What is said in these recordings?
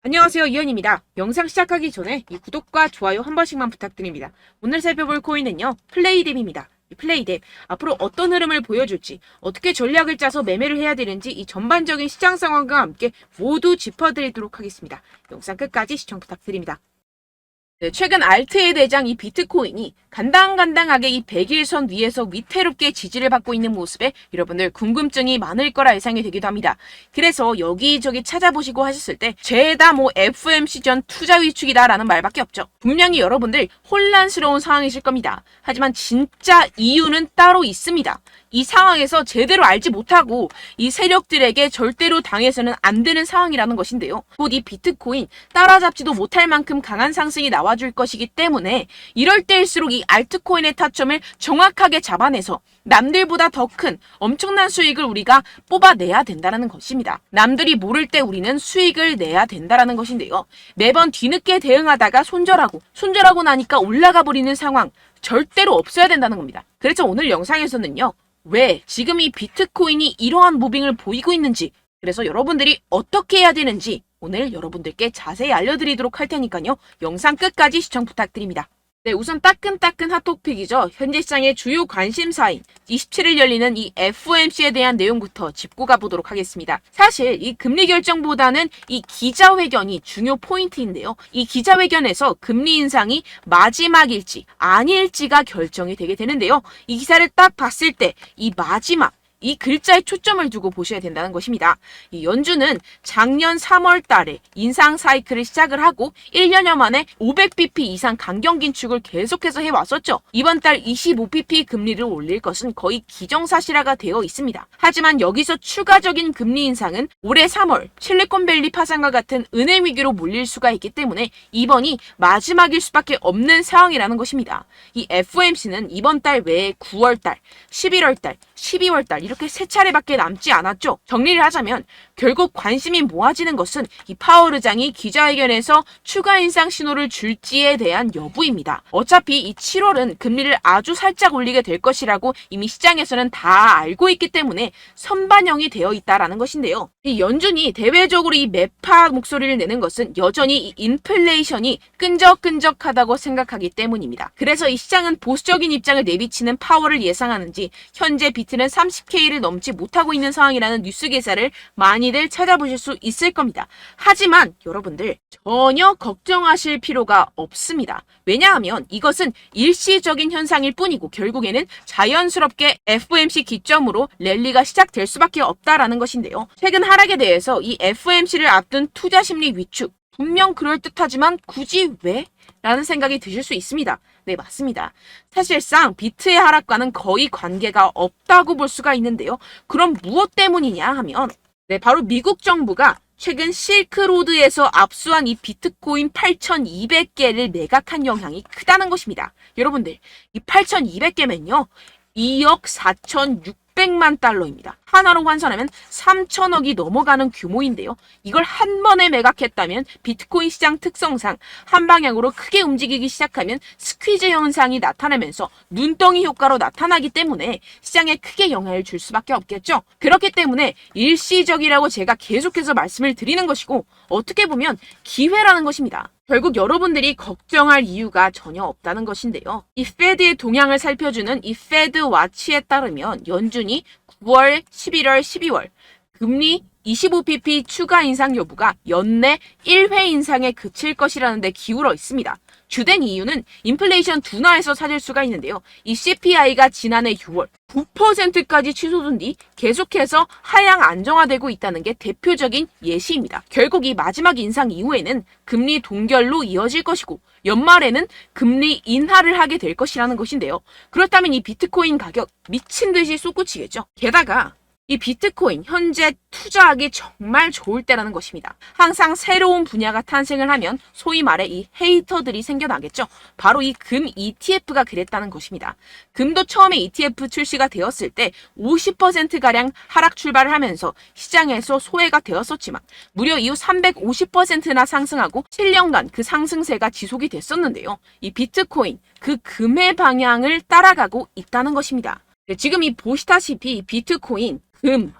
안녕하세요, 이현입니다. 영상 시작하기 전에 이 구독과 좋아요 한 번씩만 부탁드립니다. 오늘 살펴볼 코인은요, 플레이뎁입니다. 이 플레이뎁, 앞으로 어떤 흐름을 보여줄지, 어떻게 전략을 짜서 매매를 해야 되는지 이 전반적인 시장 상황과 함께 모두 짚어드리도록 하겠습니다. 영상 끝까지 시청 부탁드립니다. 네, 최근 알트의 대장 이 비트코인이 간당간당하게 이 100일선 위에서 위태롭게 지지를 받고 있는 모습에 여러분들 궁금증이 많을 거라 예상이 되기도 합니다. 그래서 여기저기 찾아보시고 하셨을 때 죄다 FOMC 전 투자 위축이다 라는 말밖에 없죠. 분명히 여러분들 혼란스러운 상황이실 겁니다. 하지만 진짜 이유는 따로 있습니다. 이 상황에서 제대로 알지 못하고 이 세력들에게 절대로 당해서는 안 되는 상황이라는 것인데요. 곧 이 비트코인 따라잡지도 못할 만큼 강한 상승이 나와줄 것이기 때문에 이럴 때일수록 이 알트코인의 타점을 정확하게 잡아내서 남들보다 더 큰 엄청난 수익을 우리가 뽑아내야 된다는 것입니다. 남들이 모를 때 우리는 수익을 내야 된다는 것인데요. 매번 뒤늦게 대응하다가 손절하고 나니까 올라가 버리는 상황 절대로 없어야 된다는 겁니다. 그래서 오늘 영상에서는요. 왜 지금 이 비트코인이 이러한 무빙을 보이고 있는지, 그래서 여러분들이 어떻게 해야 되는지 오늘 여러분들께 자세히 알려드리도록 할 테니까요. 영상 끝까지 시청 부탁드립니다. 네, 우선 따끈따끈 핫토픽이죠. 현재 시장의 주요 관심사인 27일 열리는 이 FOMC에 대한 내용부터 짚고 가보도록 하겠습니다. 사실 이 금리 결정보다는 이 기자회견이 중요 포인트인데요. 이 기자회견에서 금리 인상이 마지막일지 아닐지가 결정이 되게 되는데요. 이 기사를 딱 봤을 때 이 마지막 이 글자에 초점을 두고 보셔야 된다는 것입니다. 이 연준은 작년 3월 달에 인상 사이클을 시작을 하고 1년여 만에 500bp 이상 강경 긴축을 계속해서 해왔었죠. 이번 달 25bp 금리를 올릴 것은 거의 기정사실화가 되어 있습니다. 하지만 여기서 추가적인 금리 인상은 올해 3월 실리콘밸리 파산과 같은 은행 위기로 몰릴 수가 있기 때문에 이번이 마지막일 수밖에 없는 상황이라는 것입니다. 이 FOMC는 이번 달 외에 9월 달, 11월 달, 12월 달 이렇게 세 차례밖에 남지 않았죠. 정리를 하자면 결국 관심이 모아지는 것은 이 파월 의장이 기자회견에서 추가 인상 신호를 줄지에 대한 여부입니다. 어차피 이 7월은 금리를 아주 살짝 올리게 될 것이라고 이미 시장에서는 다 알고 있기 때문에 선반영이 되어 있다라는 것인데요. 이 연준이 대외적으로 이 매파 목소리를 내는 것은 여전히 이 인플레이션이 끈적끈적하다고 생각하기 때문입니다. 그래서 이 시장은 보수적인 입장을 내비치는 파월을 예상하는지 현재 비트는 30K를 넘지 못하고 있는 상황이라는 뉴스 기사를 많이들 찾아보실 수 있을 겁니다. 하지만 여러분들 전혀 걱정하실 필요가 없습니다. 왜냐하면 이것은 일시적인 현상일 뿐이고 결국에는 자연스럽게 FOMC 기점으로 랠리가 시작될 수밖에 없다라는 것인데요. 최근 하락에 대해서 이 FOMC를 앞둔 투자 심리 위축 분명 그럴듯하지만 굳이 왜? 라는 생각이 드실 수 있습니다. 네, 맞습니다. 사실상 비트의 하락과는 거의 관계가 없다고 볼 수가 있는데요. 그럼 무엇 때문이냐 하면 바로 미국 정부가 최근 실크로드에서 압수한 이 비트코인 8,200개를 매각한 영향이 크다는 것입니다. 여러분들, 이 8,200개면요. 2억 4,600만 달러입니다. 하나로 환산하면 3천억이 넘어가는 규모인데요. 이걸 한 번에 매각했다면 비트코인 시장 특성상 한 방향으로 크게 움직이기 시작하면 스퀴즈 현상이 나타나면서 눈덩이 효과로 나타나기 때문에 시장에 크게 영향을 줄 수밖에 없겠죠. 그렇기 때문에 일시적이라고 제가 계속해서 말씀을 드리는 것이고 어떻게 보면 기회라는 것입니다. 결국 여러분들이 걱정할 이유가 전혀 없다는 것인데요. 이 페드의 동향을 살펴주는 이 페드 와치에 따르면 연준이 9월, 11월, 12월 금리 25bp 추가 인상 여부가 연내 1회 인상에 그칠 것이라는 데 기울어 있습니다. 주된 이유는 인플레이션 둔화에서 찾을 수가 있는데요. 이 CPI가 지난해 6월 9%까지 취소된 뒤 계속해서 하향 안정화되고 있다는 게 대표적인 예시입니다. 결국 이 마지막 인상 이후에는 금리 동결로 이어질 것이고 연말에는 금리 인하를 하게 될 것이라는 것인데요. 그렇다면 이 비트코인 가격 미친 듯이 솟구치겠죠. 게다가 이 비트코인 현재 투자하기 정말 좋을 때라는 것입니다. 항상 새로운 분야가 탄생을 하면 소위 말해 이 헤이터들이 생겨나겠죠. 바로 이 금 ETF가 그랬다는 것입니다. 금도 처음에 ETF 출시가 되었을 때 50%가량 하락 출발을 하면서 시장에서 소외가 되었었지만 무려 이후 350%나 상승하고 7년간 그 상승세가 지속이 됐었는데요. 이 비트코인 그 금의 방향을 따라가고 있다는 것입니다. 지금 이 보시다시피 비트코인, 금,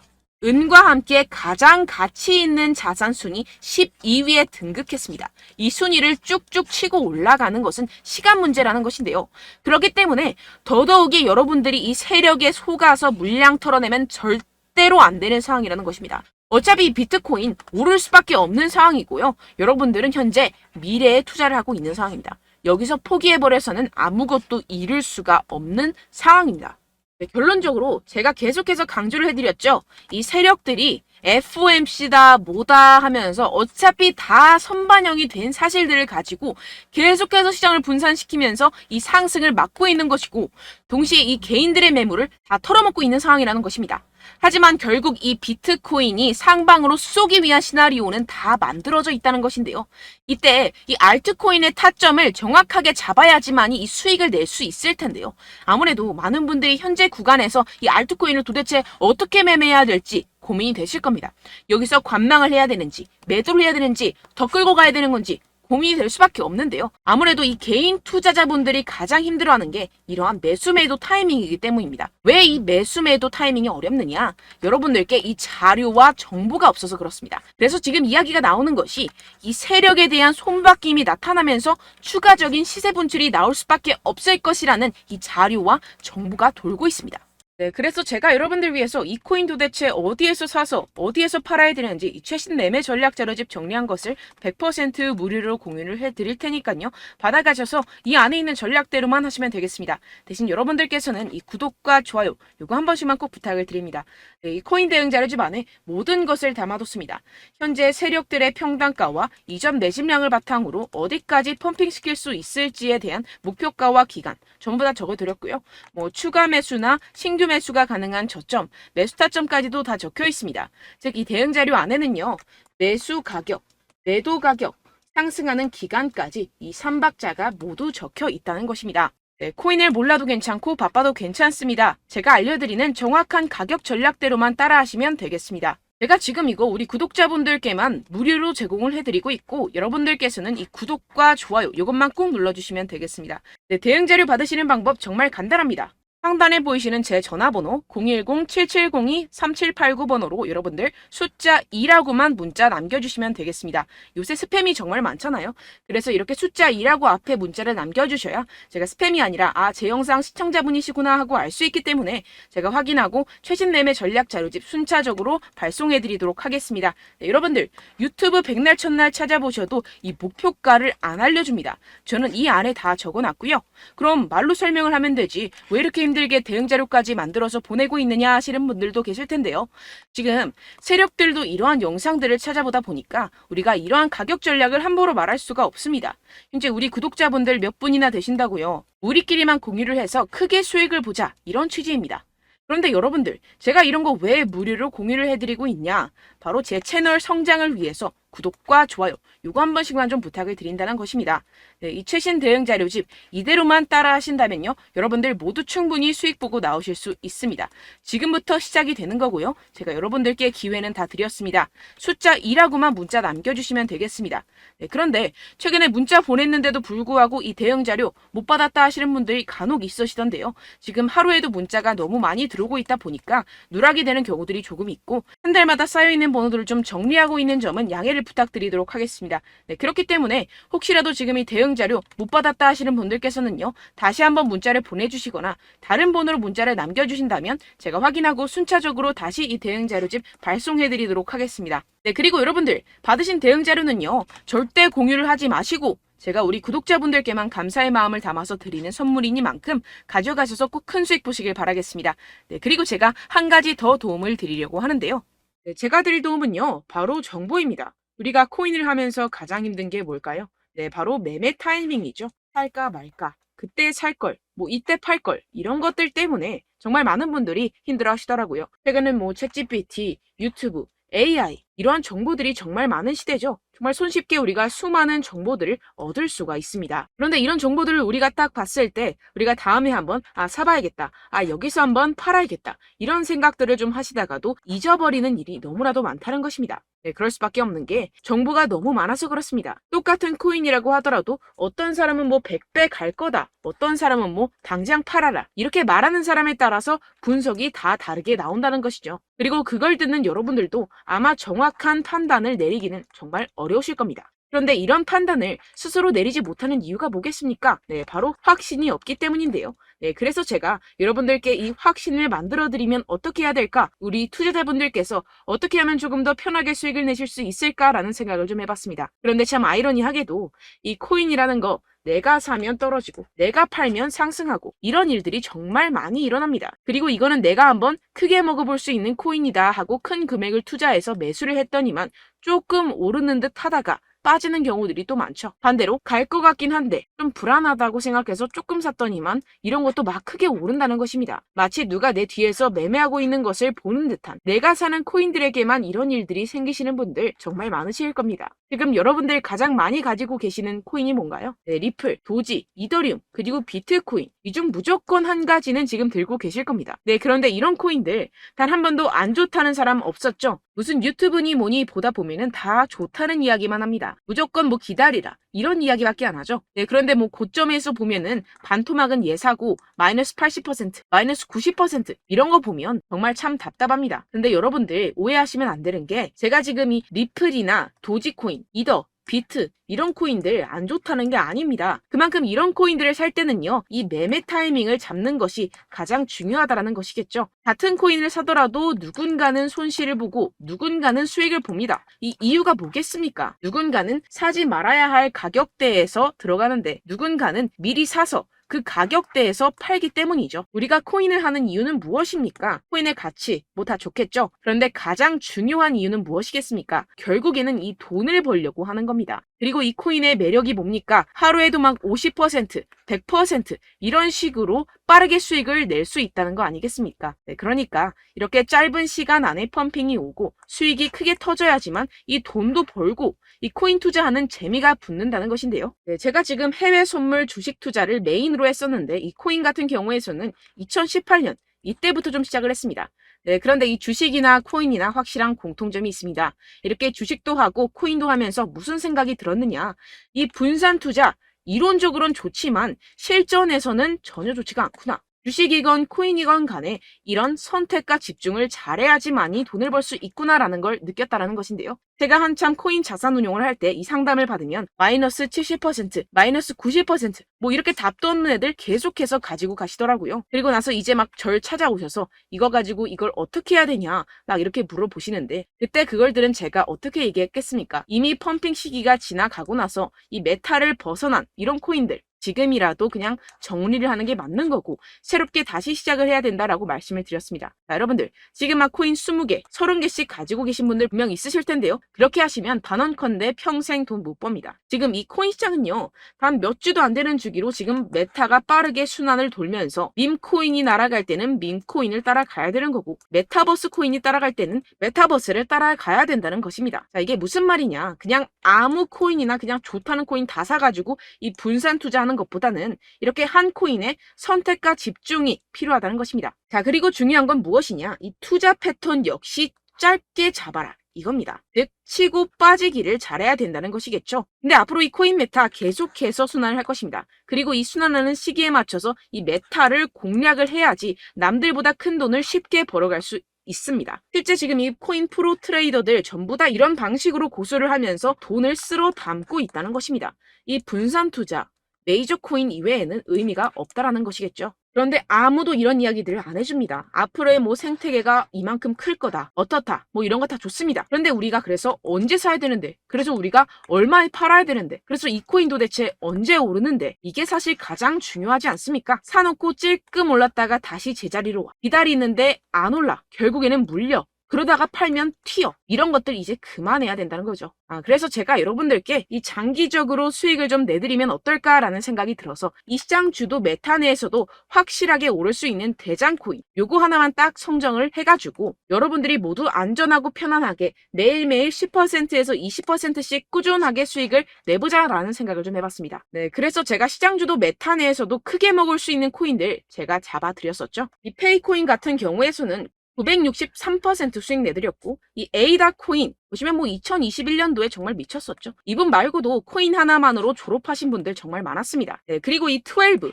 은과 함께 가장 가치 있는 자산 순위 12위에 등극했습니다. 이 순위를 쭉쭉 치고 올라가는 것은 시간 문제라는 것인데요. 그렇기 때문에 더더욱이 여러분들이 이 세력에 속아서 물량 털어내면 절대로 안 되는 상황이라는 것입니다. 어차피 비트코인 오를 수밖에 없는 상황이고요. 여러분들은 현재 미래에 투자를 하고 있는 상황입니다. 여기서 포기해버려서는 아무것도 이룰 수가 없는 상황입니다. 네, 결론적으로 제가 계속해서 강조를 해드렸죠. 이 세력들이 FOMC다 뭐다 하면서 어차피 다 선반영이 된 사실들을 가지고 계속해서 시장을 분산시키면서 이 상승을 막고 있는 것이고, 동시에 이 개인들의 매물을 다 털어먹고 있는 상황이라는 것입니다. 하지만 결국 이 비트코인이 상방으로 쏘기 위한 시나리오는 다 만들어져 있다는 것인데요. 이때 이 알트코인의 타점을 정확하게 잡아야지만이 이 수익을 낼 수 있을 텐데요. 아무래도 많은 분들이 현재 구간에서 이 알트코인을 도대체 어떻게 매매해야 될지 고민이 되실 겁니다. 여기서 관망을 해야 되는지, 매도를 해야 되는지, 더 끌고 가야 되는 건지 고민이 될 수밖에 없는데요. 아무래도 이 개인 투자자분들이 가장 힘들어하는 게 이러한 매수 매도 타이밍이기 때문입니다. 왜 이 매수 매도 타이밍이 어렵느냐? 여러분들께 이 자료와 정보가 없어서 그렇습니다. 그래서 지금 이야기가 나오는 것이 이 세력에 대한 손바뀜이 나타나면서 추가적인 시세 분출이 나올 수밖에 없을 것이라는 이 자료와 정보가 돌고 있습니다. 네, 그래서 제가 여러분들 위해서 이 코인 도대체 어디에서 사서 어디에서 팔아야 되는지 이 최신 매매 전략 자료집 정리한 것을 100% 무료로 공유를 해드릴 테니까요. 받아가셔서 이 안에 있는 전략대로만 하시면 되겠습니다. 대신 여러분들께서는 이 구독과 좋아요 요거 한 번씩만 꼭 부탁을 드립니다. 네, 이 코인 대응 자료집 안에 모든 것을 담아뒀습니다. 현재 세력들의 평단가와 이전 매집량을 바탕으로 어디까지 펌핑시킬 수 있을지에 대한 목표가와 기간 전부 다 적어드렸고요. 뭐 추가 매수나 신규 매수가 가능한 저점, 매수 타점까지도 다 적혀 있습니다. 즉 이 대응 자료 안에는요. 매수 가격, 매도 가격, 상승하는 기간까지 이 3박자가 모두 적혀 있다는 것입니다. 네, 코인을 몰라도 괜찮고 바빠도 괜찮습니다. 제가 알려드리는 정확한 가격 전략대로만 따라하시면 되겠습니다. 제가 지금 이거 우리 구독자분들께만 무료로 제공을 해드리고 있고, 여러분들께서는 이 구독과 좋아요 이것만 꼭 눌러주시면 되겠습니다. 네, 대응 자료 받으시는 방법 정말 간단합니다. 상단에 보이시는 제 전화번호 010-7702-3789번호로 여러분들 숫자 2라고만 문자 남겨주시면 되겠습니다. 요새 스팸이 정말 많잖아요. 그래서 이렇게 숫자 2라고 앞에 문자를 남겨주셔야 제가 스팸이 아니라 제 영상 시청자분이시구나 하고 알 수 있기 때문에 제가 확인하고 최신 매매 전략 자료집 순차적으로 발송해드리도록 하겠습니다. 네, 여러분들 유튜브 백날 첫날 찾아보셔도 이 목표가를 안 알려줍니다. 저는 이 안에 다 적어놨고요. 그럼 말로 설명을 하면 되지 왜 이렇게 힘들게 대응 자료까지 만들어서 보내고 있느냐 하시는 분들도 계실 텐데요. 지금 세력들도 이러한 영상들을 찾아보다 보니까 우리가 이러한 가격 전략을 함부로 말할 수가 없습니다. 현재 우리 구독자분들 몇 분이나 되신다고요. 우리끼리만 공유를 해서 크게 수익을 보자 이런 취지입니다. 그런데 여러분들 제가 이런 거 왜 무료로 공유를 해드리고 있냐? 바로 제 채널 성장을 위해서 구독과 좋아요 요거 한 번씩만 좀 부탁을 드린다는 것입니다. 네, 이 최신 대응 자료집 이대로만 따라 하신다면요. 여러분들 모두 충분히 수익 보고 나오실 수 있습니다. 지금부터 시작이 되는 거고요. 제가 여러분들께 기회는 다 드렸습니다. 숫자 2라고만 문자 남겨주시면 되겠습니다. 네, 그런데 최근에 문자 보냈는데도 불구하고 이 대응 자료 못 받았다 하시는 분들이 간혹 있으시던데요. 지금 하루에도 문자가 너무 많이 들어오고 있다 보니까 누락이 되는 경우들이 조금 있고 한 달마다 쌓여있는 번호들을 좀 정리하고 있는 점은 양해를 부탁드리도록 하겠습니다. 네, 그렇기 때문에 혹시라도 지금 이 대응 자료 못 받았다 하시는 분들께서는요. 다시 한번 문자를 보내주시거나 다른 번호로 문자를 남겨주신다면 제가 확인하고 순차적으로 다시 이 대응 자료집 발송해드리도록 하겠습니다. 네, 그리고 여러분들 받으신 대응 자료는요. 절대 공유를 하지 마시고 제가 우리 구독자분들께만 감사의 마음을 담아서 드리는 선물이니만큼 가져가셔서 꼭 큰 수익 보시길 바라겠습니다. 네, 그리고 제가 한 가지 더 도움을 드리려고 하는데요. 네, 제가 드릴 도움은요. 바로 정보입니다. 우리가 코인을 하면서 가장 힘든 게 뭘까요? 네, 바로 매매 타이밍이죠. 살까 말까, 그때 살 걸, 뭐 이때 팔 걸, 이런 것들 때문에 정말 많은 분들이 힘들어 하시더라고요. 최근엔 뭐 챗GPT, 유튜브, AI 이러한 정보들이 정말 많은 시대죠. 정말 손쉽게 우리가 수많은 정보들을 얻을 수가 있습니다. 그런데 이런 정보들을 우리가 딱 봤을 때 우리가 다음에 한번 사봐야겠다. 여기서 한번 팔아야겠다. 이런 생각들을 좀 하시다가도 잊어버리는 일이 너무나도 많다는 것입니다. 네, 그럴 수밖에 없는 게 정보가 너무 많아서 그렇습니다. 똑같은 코인이라고 하더라도 어떤 사람은 뭐 100배 갈 거다. 어떤 사람은 뭐 당장 팔아라. 이렇게 말하는 사람에 따라서 분석이 다 다르게 나온다는 것이죠. 그리고 그걸 듣는 여러분들도 아마 정확한 판단을 내리기는 정말 어려우실 겁니다. 그런데 이런 판단을 스스로 내리지 못하는 이유가 뭐겠습니까? 네, 바로 확신이 없기 때문인데요. 네, 그래서 제가 여러분들께 이 확신을 만들어드리면 어떻게 해야 될까? 우리 투자자분들께서 어떻게 하면 조금 더 편하게 수익을 내실 수 있을까라는 생각을 좀 해봤습니다. 그런데 참 아이러니하게도 이 코인이라는 거 내가 사면 떨어지고 내가 팔면 상승하고 이런 일들이 정말 많이 일어납니다. 그리고 이거는 내가 한번 크게 먹어볼 수 있는 코인이다 하고 큰 금액을 투자해서 매수를 했더니만 조금 오르는 듯 하다가 빠지는 경우들이 또 많죠. 반대로 갈 것 같긴 한데 좀 불안하다고 생각해서 조금 샀더니만 이런 것도 막 크게 오른다는 것입니다. 마치 누가 내 뒤에서 매매하고 있는 것을 보는 듯한 내가 사는 코인들에게만 이런 일들이 생기시는 분들 정말 많으실 겁니다. 지금 여러분들 가장 많이 가지고 계시는 코인이 뭔가요? 네, 리플, 도지, 이더리움, 그리고 비트코인. 이 중 무조건 한 가지는 지금 들고 계실 겁니다. 네, 그런데 이런 코인들 단 한 번도 안 좋다는 사람 없었죠? 무슨 유튜브니 뭐니 보다 보면은 다 좋다는 이야기만 합니다. 무조건 뭐 기다리라 이런 이야기밖에 안 하죠. 네, 그런데 뭐 고점에서 보면은 반토막은 예사고 마이너스 80%, 마이너스 90% 이런 거 보면 정말 참 답답합니다. 근데 여러분들 오해하시면 안 되는 게 제가 지금 이 리플이나 도지코인, 이더, 비트 이런 코인들 안 좋다는 게 아닙니다. 그만큼 이런 코인들을 살 때는요, 이 매매 타이밍을 잡는 것이 가장 중요하다는 것이겠죠. 같은 코인을 사더라도 누군가는 손실을 보고 누군가는 수익을 봅니다. 이 이유가 뭐겠습니까? 누군가는 사지 말아야 할 가격대에서 들어가는데 누군가는 미리 사서 그 가격대에서 팔기 때문이죠. 우리가 코인을 하는 이유는 무엇입니까? 코인의 가치, 뭐 다 좋겠죠? 그런데 가장 중요한 이유는 무엇이겠습니까? 결국에는 이 돈을 벌려고 하는 겁니다. 그리고 이 코인의 매력이 뭡니까? 하루에도 막 50%, 100% 이런 식으로 빠르게 수익을 낼 수 있다는 거 아니겠습니까? 네, 그러니까 이렇게 짧은 시간 안에 펌핑이 오고 수익이 크게 터져야지만 이 돈도 벌고 이 코인 투자하는 재미가 붙는다는 것인데요. 네, 제가 지금 해외 선물 주식 투자를 메인으로 했었는데 이 코인 같은 경우에서는 2018년 이때부터 좀 시작을 했습니다. 네, 그런데 이 주식이나 코인이나 확실한 공통점이 있습니다. 이렇게 주식도 하고 코인도 하면서 무슨 생각이 들었느냐. 이 분산 투자, 이론적으로는 좋지만 실전에서는 전혀 좋지가 않구나. 주식이건 코인이건 간에 이런 선택과 집중을 잘해야지만이 돈을 벌 수 있구나라는 걸 느꼈다라는 것인데요. 제가 한참 코인 자산 운용을 할 때 이 상담을 받으면 마이너스 70%, 마이너스 90% 뭐 이렇게 답도 없는 애들 계속해서 가지고 가시더라고요. 그리고 나서 이제 막 절 찾아오셔서 이거 가지고 이걸 어떻게 해야 되냐 막 이렇게 물어보시는데 그때 그걸 들은 제가 어떻게 얘기했겠습니까? 이미 펌핑 시기가 지나가고 나서 이 메타를 벗어난 이런 코인들 지금이라도 그냥 정리를 하는 게 맞는 거고 새롭게 다시 시작을 해야 된다라고 말씀을 드렸습니다. 자, 여러분들 지금 막 코인 20개, 30개씩 가지고 계신 분들 분명 있으실 텐데요. 그렇게 하시면 단언컨대 평생 돈 못 법니다. 지금 이 코인 시장은요. 단 몇 주도 안 되는 주기로 지금 메타가 빠르게 순환을 돌면서 밈코인이 날아갈 때는 밈코인을 따라가야 되는 거고 메타버스 코인이 따라갈 때는 메타버스를 따라가야 된다는 것입니다. 자, 이게 무슨 말이냐. 그냥 아무 코인이나 그냥 좋다는 코인 다 사가지고 이 분산 투자하는 것보다는 이렇게 한 코인에 선택과 집중이 필요하다는 것입니다. 자, 그리고 중요한 건 무엇이냐? 이 투자 패턴 역시 짧게 잡아라. 이겁니다. 즉 치고 빠지기를 잘해야 된다는 것이겠죠. 근데 앞으로 이 코인 메타 계속해서 순환을 할 것입니다. 그리고 이 순환하는 시기에 맞춰서 이 메타를 공략을 해야지 남들보다 큰 돈을 쉽게 벌어갈 수 있습니다. 실제 지금 이 코인 프로 트레이더들 전부 다 이런 방식으로 고수를 하면서 돈을 쓸어 담고 있다는 것입니다. 이 분산 투자, 메이저 코인 이외에는 의미가 없다라는 것이겠죠. 그런데 아무도 이런 이야기들을 안 해줍니다. 앞으로의 뭐 생태계가 이만큼 클 거다. 어떻다. 뭐 이런 거 다 좋습니다. 그런데 우리가 그래서 언제 사야 되는데? 그래서 우리가 얼마에 팔아야 되는데? 그래서 이 코인 도대체 언제 오르는데? 이게 사실 가장 중요하지 않습니까? 사놓고 찔끔 올랐다가 다시 제자리로 와. 기다리는데 안 올라. 결국에는 물려. 그러다가 팔면 튀어. 이런 것들 이제 그만해야 된다는 거죠. 그래서 제가 여러분들께 이 장기적으로 수익을 좀 내드리면 어떨까라는 생각이 들어서 이 시장 주도 메타 내에서도 확실하게 오를 수 있는 대장 코인 요거 하나만 딱 선정을 해가지고 여러분들이 모두 안전하고 편안하게 매일매일 10%에서 20%씩 꾸준하게 수익을 내보자라는 생각을 좀 해봤습니다. 네, 그래서 제가 시장 주도 메타 내에서도 크게 먹을 수 있는 코인들 제가 잡아드렸었죠. 이 페이코인 같은 경우에서는 963% 수익 내드렸고, 이 에이다 코인 보시면 2021년도에 정말 미쳤었죠. 이분 말고도 코인 하나만으로 졸업하신 분들 정말 많았습니다. 네, 그리고 이12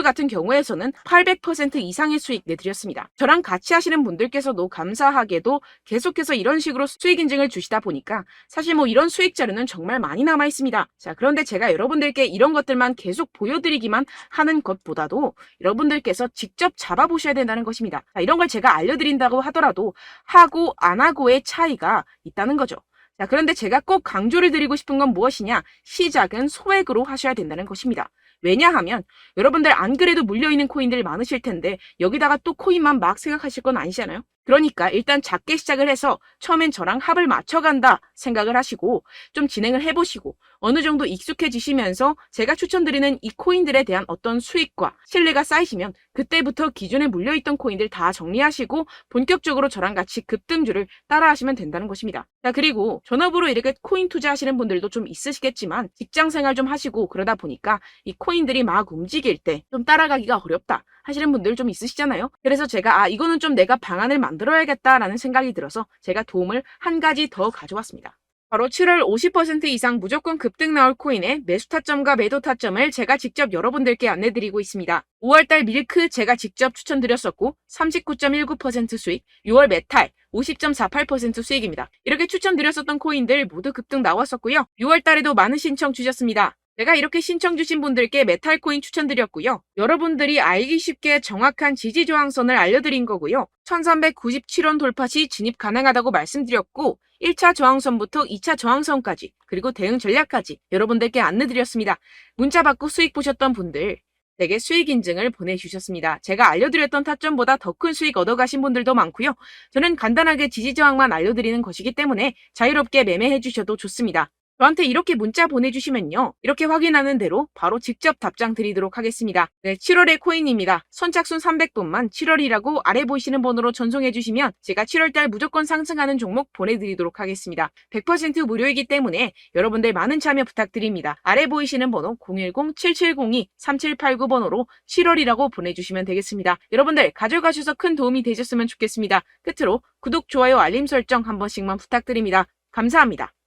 같은 경우에서는 800% 이상의 수익 내드렸습니다. 저랑 같이 하시는 분들께서도 감사하게도 계속해서 이런 식으로 수익 인증을 주시다 보니까 사실 이런 수익 자료는 정말 많이 남아 있습니다. 자, 그런데 제가 여러분들께 이런 것들만 계속 보여드리기만 하는 것보다도 여러분들께서 직접 잡아보셔야 된다는 것입니다. 자, 이런 걸 제가 알려드린다고 하더라도 하고 안 하고의 차이가 있다는 거죠. 자, 그런데 제가 꼭 강조를 드리고 싶은 건 무엇이냐? 시작은 소액으로 하셔야 된다는 것입니다. 왜냐하면 여러분들 안 그래도 물려있는 코인들 많으실 텐데 여기다가 또 코인만 막 생각하실 건 아니잖아요. 그러니까 일단 작게 시작을 해서 처음엔 저랑 합을 맞춰간다 생각을 하시고 좀 진행을 해보시고 어느 정도 익숙해지시면서 제가 추천드리는 이 코인들에 대한 어떤 수익과 신뢰가 쌓이시면 그때부터 기존에 물려있던 코인들 다 정리하시고 본격적으로 저랑 같이 급등주를 따라하시면 된다는 것입니다. 자, 그리고 전업으로 이렇게 코인 투자하시는 분들도 좀 있으시겠지만 직장생활 좀 하시고 그러다 보니까 이 코인들이 막 움직일 때 좀 따라가기가 어렵다 하시는 분들 좀 있으시잖아요. 그래서 제가 이거는 좀 내가 방안을 만들어야겠다라는 생각이 들어서 제가 도움을 한 가지 더 가져왔습니다. 바로 7월 50% 이상 무조건 급등 나올 코인의 매수 타점과 매도 타점을 제가 직접 여러분들께 안내드리고 있습니다. 5월달 밀크 제가 직접 추천드렸었고 39.19% 수익, 6월 메탈 50.48% 수익입니다. 이렇게 추천드렸었던 코인들 모두 급등 나왔었고요. 6월달에도 많은 신청 주셨습니다. 제가 이렇게 신청 주신 분들께 메탈코인 추천드렸고요. 여러분들이 알기 쉽게 정확한 지지저항선을 알려드린 거고요. 1397원 돌파 시 진입 가능하다고 말씀드렸고 1차 저항선부터 2차 저항선까지 그리고 대응 전략까지 여러분들께 안내드렸습니다. 문자 받고 수익 보셨던 분들 내게 수익 인증을 보내주셨습니다. 제가 알려드렸던 타점보다 더 큰 수익 얻어가신 분들도 많고요. 저는 간단하게 지지저항만 알려드리는 것이기 때문에 자유롭게 매매해 주셔도 좋습니다. 저한테 이렇게 문자 보내주시면요. 이렇게 확인하는 대로 바로 직접 답장 드리도록 하겠습니다. 네, 7월의 코인입니다. 선착순 300분만 7월이라고 아래 보이시는 번호로 전송해주시면 제가 7월달 무조건 상승하는 종목 보내드리도록 하겠습니다. 100% 무료이기 때문에 여러분들 많은 참여 부탁드립니다. 아래 보이시는 번호 010-7702-3789번호로 7월이라고 보내주시면 되겠습니다. 여러분들 가져가셔서 큰 도움이 되셨으면 좋겠습니다. 끝으로 구독, 좋아요, 알림 설정 한 번씩만 부탁드립니다. 감사합니다.